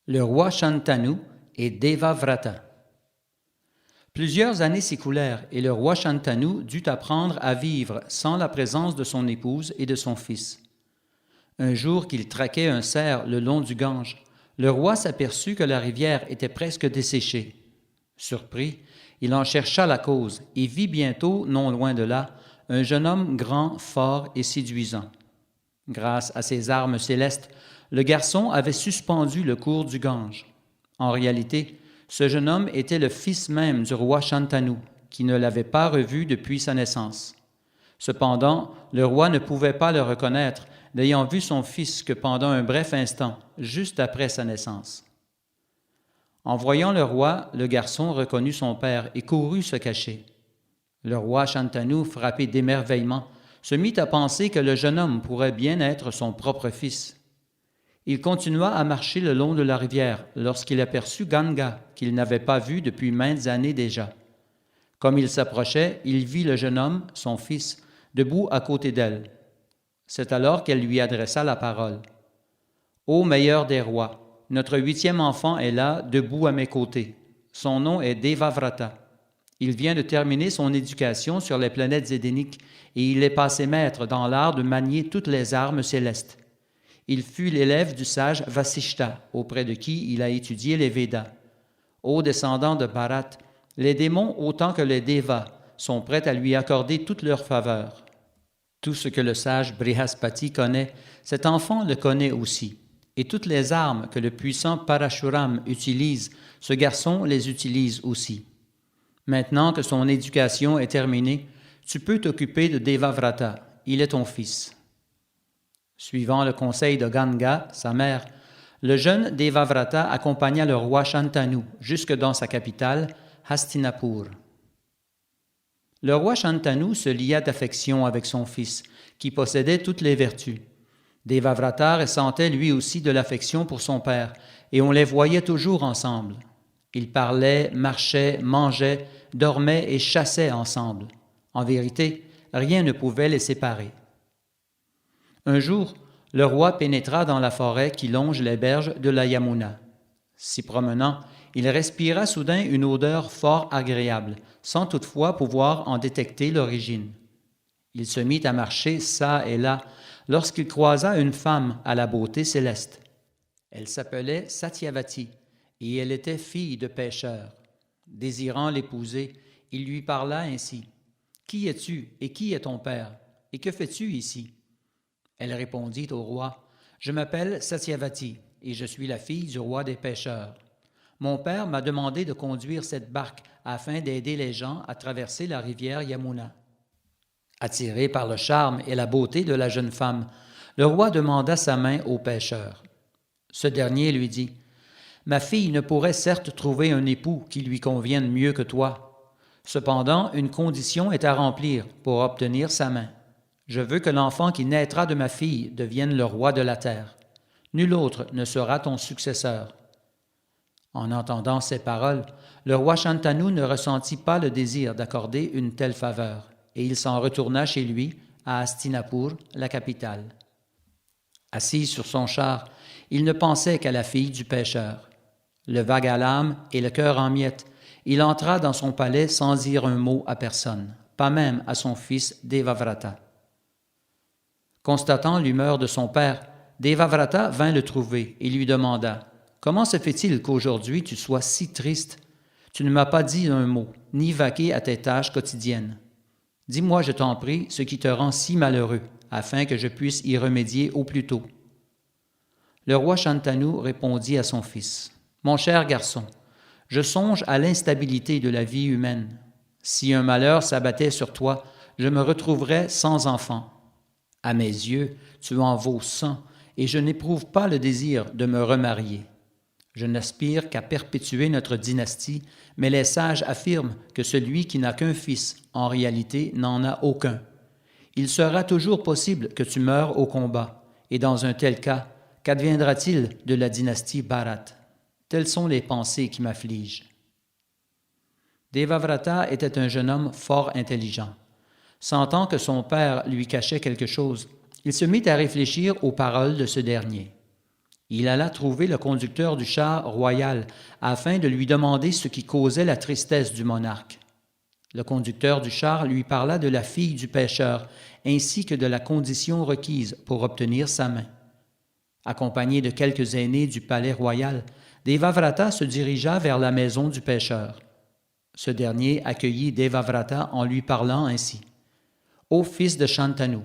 Le roi Shantanu et Devavrata. Plusieurs années s'écoulèrent et le roi Shantanu dut apprendre à vivre sans la présence de son épouse et de son fils. Un jour qu'il traquait un cerf le long du Gange, le roi s'aperçut que la rivière était presque desséchée. Surpris, il en chercha la cause et vit bientôt, non loin de là, un jeune homme grand, fort et séduisant. Grâce à ses armes célestes, le garçon avait suspendu le cours du Gange. En réalité, ce jeune homme était le fils même du roi Shantanu, qui ne l'avait pas revu depuis sa naissance. Cependant, le roi ne pouvait pas le reconnaître, n'ayant vu son fils que pendant un bref instant, juste après sa naissance. En voyant le roi, le garçon reconnut son père et courut se cacher. Le roi Shantanu, frappé d'émerveillement, se mit à penser que le jeune homme pourrait bien être son propre fils. Il continua à marcher le long de la rivière lorsqu'il aperçut Ganga, qu'il n'avait pas vu depuis maintes années déjà. Comme il s'approchait, il vit le jeune homme, son fils, debout à côté d'elle. C'est alors qu'elle lui adressa la parole. « Ô meilleur des rois, notre 8e enfant est là, debout à mes côtés. Son nom est Devavrata. Il vient de terminer son éducation sur les planètes édéniques et il est passé maître dans l'art de manier toutes les armes célestes. Il fut l'élève du sage Vasishta, auprès de qui il a étudié les Védas. Ô descendant de Bharat, les démons autant que les Devas sont prêts à lui accorder toutes leurs faveurs. Tout ce que le sage Brihaspati connaît, cet enfant le connaît aussi. Et toutes les armes que le puissant Parashuram utilise, ce garçon les utilise aussi. Maintenant que son éducation est terminée, tu peux t'occuper de Devavrata, il est ton fils. » Suivant le conseil de Ganga, sa mère, le jeune Devavrata accompagna le roi Shantanu jusque dans sa capitale, Hastinapur. Le roi Shantanu se lia d'affection avec son fils, qui possédait toutes les vertus. Devavrata ressentait lui aussi de l'affection pour son père, et on les voyait toujours ensemble. Ils parlaient, marchaient, mangeaient, dormaient et chassaient ensemble. En vérité, rien ne pouvait les séparer. Un jour, le roi pénétra dans la forêt qui longe les berges de la Yamuna. S'y promenant, il respira soudain une odeur fort agréable, sans toutefois pouvoir en détecter l'origine. Il se mit à marcher çà et là, lorsqu'il croisa une femme à la beauté céleste. Elle s'appelait Satyavati, et elle était fille de pêcheur. Désirant l'épouser, il lui parla ainsi. « Qui es-tu et qui est ton père? Et que fais-tu ici? » Elle répondit au roi, « Je m'appelle Satyavati et je suis la fille du roi des pêcheurs. Mon père m'a demandé de conduire cette barque afin d'aider les gens à traverser la rivière Yamuna. » Attiré par le charme et la beauté de la jeune femme, le roi demanda sa main au pêcheur. Ce dernier lui dit, « Ma fille ne pourrait certes trouver un époux qui lui convienne mieux que toi. Cependant, une condition est à remplir pour obtenir sa main. Je veux que l'enfant qui naîtra de ma fille devienne le roi de la terre. Nul autre ne sera ton successeur. » En entendant ces paroles, le roi Shantanu ne ressentit pas le désir d'accorder une telle faveur, et il s'en retourna chez lui, à Hastinapur, la capitale. Assis sur son char, il ne pensait qu'à la fille du pêcheur. Le vague à l'âme et le cœur en miettes, il entra dans son palais sans dire un mot à personne, pas même à son fils Devavrata. Constatant l'humeur de son père, Devavrata vint le trouver et lui demanda « Comment se fait-il qu'aujourd'hui tu sois si triste? Tu ne m'as pas dit un mot, ni vaqué à tes tâches quotidiennes. Dis-moi, je t'en prie, ce qui te rend si malheureux, afin que je puisse y remédier au plus tôt. » Le roi Shantanu répondit à son fils « Mon cher garçon, je songe à l'instabilité de la vie humaine. Si un malheur s'abattait sur toi, je me retrouverais sans enfant. À mes yeux, tu en vaux 100, et je n'éprouve pas le désir de me remarier. Je n'aspire qu'à perpétuer notre dynastie, mais les sages affirment que celui qui n'a qu'un fils, en réalité, n'en a aucun. Il sera toujours possible que tu meures au combat, et dans un tel cas, qu'adviendra-t-il de la dynastie Bharat? Telles sont les pensées qui m'affligent. » Devavrata était un jeune homme fort intelligent. Sentant que son père lui cachait quelque chose, il se mit à réfléchir aux paroles de ce dernier. Il alla trouver le conducteur du char royal afin de lui demander ce qui causait la tristesse du monarque. Le conducteur du char lui parla de la fille du pêcheur, ainsi que de la condition requise pour obtenir sa main. Accompagné de quelques aînés du palais royal, Devavrata se dirigea vers la maison du pêcheur. Ce dernier accueillit Devavrata en lui parlant ainsi. « Ô fils de Shantanu,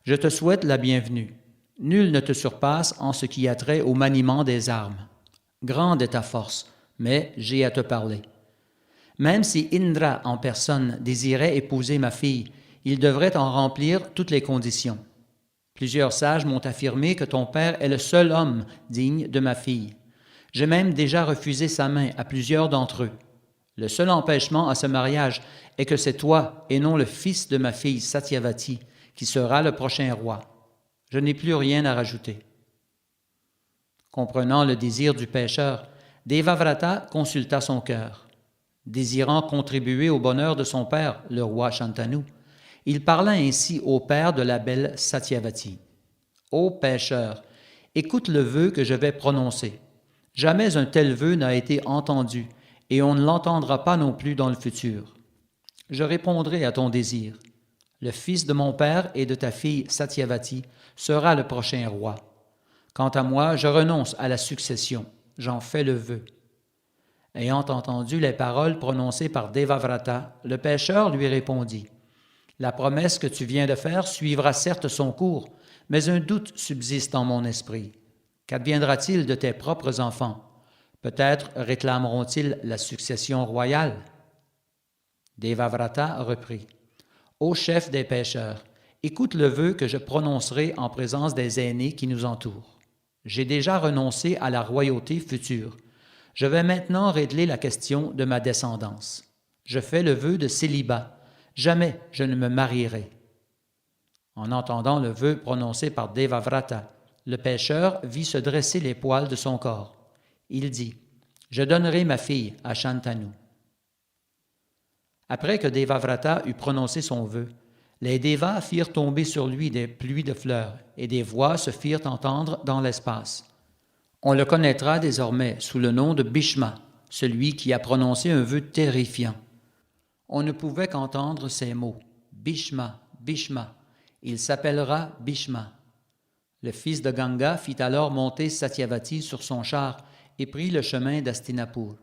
je te souhaite la bienvenue. Nul ne te surpasse en ce qui a trait au maniement des armes. Grande est ta force, mais j'ai à te parler. Même si Indra en personne désirait épouser ma fille, il devrait en remplir toutes les conditions. Plusieurs sages m'ont affirmé que ton père est le seul homme digne de ma fille. J'ai même déjà refusé sa main à plusieurs d'entre eux. Le seul empêchement à ce mariage est que c'est toi et non le fils de ma fille Satyavati qui sera le prochain roi. Je n'ai plus rien à rajouter. » Comprenant le désir du pêcheur, Devavrata consulta son cœur. Désirant contribuer au bonheur de son père, le roi Shantanu, il parla ainsi au père de la belle Satyavati. « Ô pêcheur, écoute le vœu que je vais prononcer. Jamais un tel vœu n'a été entendu, et on ne l'entendra pas non plus dans le futur. Je répondrai à ton désir. Le fils de mon père et de ta fille Satyavati sera le prochain roi. Quant à moi, je renonce à la succession, j'en fais le vœu. » Ayant entendu les paroles prononcées par Devavrata, le pêcheur lui répondit. « La promesse que tu viens de faire suivra certes son cours, mais un doute subsiste en mon esprit. Qu'adviendra-t-il de tes propres enfants? Peut-être réclameront-ils la succession royale? » Devavrata reprit. « Ô chef des pêcheurs, écoute le vœu que je prononcerai en présence des aînés qui nous entourent. J'ai déjà renoncé à la royauté future. Je vais maintenant régler la question de ma descendance. Je fais le vœu de célibat. Jamais je ne me marierai. » En entendant le vœu prononcé par Devavrata, le pêcheur vit se dresser les poils de son corps. Il dit « Je donnerai ma fille à Shantanu. » Après que Devavrata eut prononcé son vœu, les Devas firent tomber sur lui des pluies de fleurs et des voix se firent entendre dans l'espace. On le connaîtra désormais sous le nom de Bhishma, celui qui a prononcé un vœu terrifiant. On ne pouvait qu'entendre ces mots « Bhishma, Bhishma, il s'appellera Bhishma ». Le fils de Ganga fit alors monter Satyavati sur son char et prit le chemin d'Hastinapur.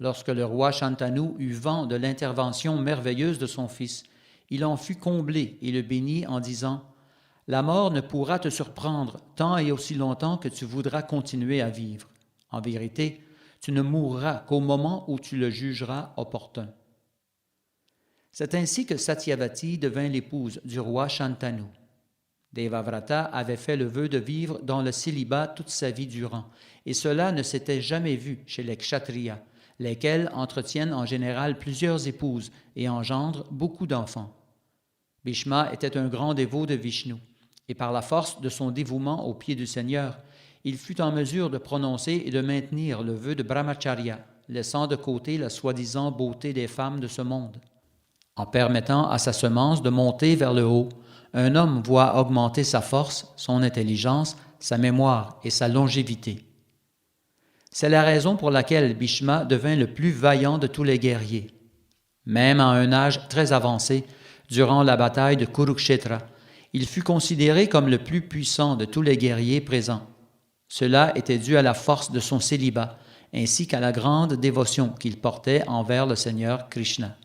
Lorsque le roi Shantanu eut vent de l'intervention merveilleuse de son fils, il en fut comblé et le bénit en disant « La mort ne pourra te surprendre tant et aussi longtemps que tu voudras continuer à vivre. En vérité, tu ne mourras qu'au moment où tu le jugeras opportun. » C'est ainsi que Satyavati devint l'épouse du roi Shantanu. Devavrata avait fait le vœu de vivre dans le célibat toute sa vie durant, et cela ne s'était jamais vu chez les kshatriyas, lesquels entretiennent en général plusieurs épouses et engendrent beaucoup d'enfants. Bhishma était un grand dévot de Vishnu, et par la force de son dévouement au pied du Seigneur, il fut en mesure de prononcer et de maintenir le vœu de brahmacharya, laissant de côté la soi-disant beauté des femmes de ce monde. En permettant à sa semence de monter vers le haut, un homme voit augmenter sa force, son intelligence, sa mémoire et sa longévité. C'est la raison pour laquelle Bhishma devint le plus vaillant de tous les guerriers. Même à un âge très avancé, durant la bataille de Kurukshetra, il fut considéré comme le plus puissant de tous les guerriers présents. Cela était dû à la force de son célibat, ainsi qu'à la grande dévotion qu'il portait envers le Seigneur Krishna.